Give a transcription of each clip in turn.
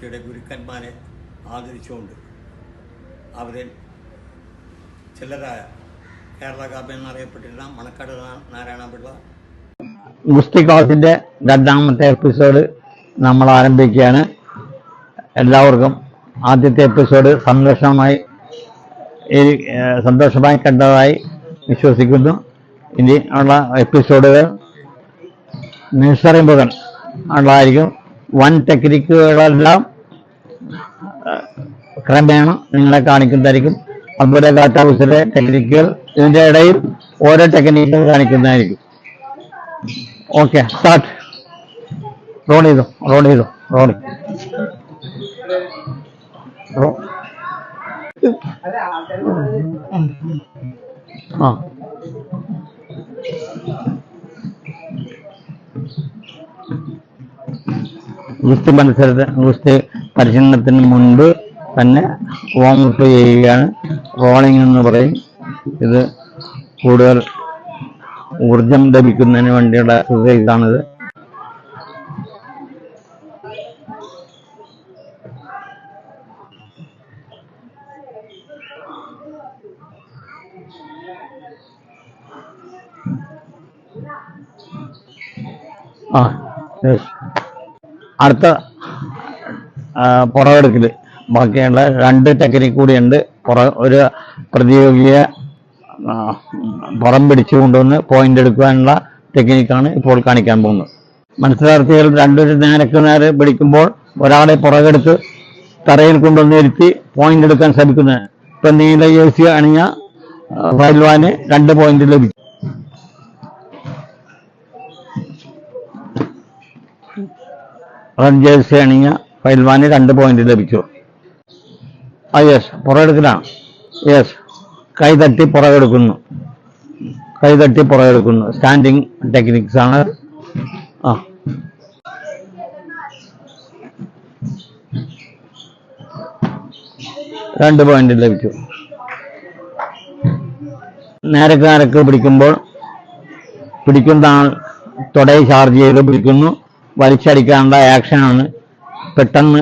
പാർട്ടിയുടെ ഗുരുക്കന്മാരെ ആദരിച്ചുകൊണ്ട് അവരിൽ ചിലരായ കേരള കാപ്പ എന്നറിയപ്പെട്ടിരുന്ന മണക്കാട് നാരായണപിള്ള ഗുസ്തി ക്ലാസിന്റെ രണ്ടാമത്തെ എപ്പിസോഡ് നമ്മൾ ആരംഭിക്കുകയാണ്. എല്ലാവർക്കും ആദ്യത്തെ എപ്പിസോഡ് സന്തോഷമായി കണ്ടതായി വിശ്വസിക്കുന്നു. ഇനി ഉള്ള എപ്പിസോഡുകൾ നഴ്സറി മുതൽ ഉള്ളതായിരിക്കും. വൻ ടെക്നിക്കുകളെല്ലാം ക്രമേണ നിങ്ങളെ കാണിക്കുന്നതായിരിക്കും. അതുപോലെ ഡാറ്റ ഹൗസിലെ ടെക്നിക്കുകൾ, ഇതിൻ്റെ ഇടയിൽ ഓരോ ടെക്നിക്കുകൾ കാണിക്കുന്നതായിരിക്കും. Okay, start. റോൾ ചെയ്തു. ഗുസ്തി പരിശീലനത്തിന് മുൻപ് തന്നെ വാമപ്പ് ചെയ്യുകയാണ്. റോളിംഗ് എന്ന് പറയും. ഇത് കൂടുതൽ ഊർജം ലഭിക്കുന്നതിന് വേണ്ടിയുള്ള എക്സസൈസാണിത്. അടുത്ത പുറമെടുക്കല്. ബാക്കിയുള്ള 2 ടെക്നിക്ക് കൂടിയുണ്ട്. ഒരു പ്രതിയോഗിയെ പുറം പിടിച്ചു കൊണ്ടുവന്ന് പോയിന്റ് എടുക്കാനുള്ള ടെക്നിക്കാണ് ഇപ്പോൾ കാണിക്കാൻ പോകുന്നത്. മത്സരാർത്ഥികൾ രണ്ടുപേരും നേരെ പിടിക്കുമ്പോൾ ഒരാളെ പുറകെടുത്ത് തറയിൽ കൊണ്ടുവന്ന് ഇരുത്തി പോയിന്റ് എടുക്കാൻ ശ്രമിക്കുന്നത്. ഇപ്പൊ നീല ജേഴ്സി അണിഞ്ഞ പഹൽവാന് 2 പോയിന്റ് ലഭിക്കും. റെഡ് ജേഴ്സി അണിഞ്ഞ പഹൽവാന് 2 പോയിന്റ് ലഭിച്ചു. യെസ്, പുറകെടുക്കലാണ്. യെസ്, കൈതട്ടി പുറകെടുക്കുന്നു. സ്റ്റാൻഡിങ് ടെക്നിക്സ് ആണ്. 2 പോയിന്റ് ലഭിച്ചു. നേരക്ക് പിടിക്കുമ്പോൾ പിടിക്കുന്ന ആൾ തുടയെ ചാർജ് ചെയ്ത് പിടിക്കുന്നു. വലിച്ചടിക്കാനുള്ള ആക്ഷനാണ്. പെട്ടെന്ന്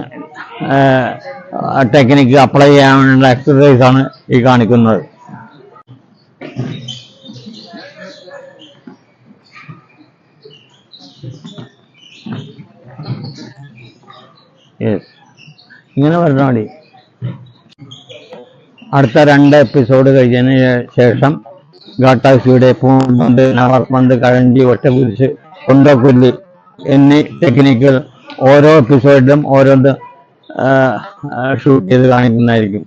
ടെക്നിക്ക് അപ്ലൈ ചെയ്യാനുള്ള എക്സസൈസാണ് ഈ കാണിക്കുന്നത്. യെസ്, ഇങ്ങനെ പറഞ്ഞാൽ മതി. അടുത്ത 2 എപ്പിസോഡ് കഴിഞ്ഞതിന് ശേഷം ഗാട്ടാസിയുടെ പൂമ്പന്ത്, നവർപ്പന്ത്, കഴഞ്ചി, ഒറ്റക്കുരിശ്, കൊണ്ടക്കുല്ലി എന്നീ ടെക്നിക്കുകൾ ഓരോ എപ്പിസോഡിലും ഓരോന്ന് ഷൂട്ട് ചെയ്ത് കാണിക്കുന്നതായിരിക്കും.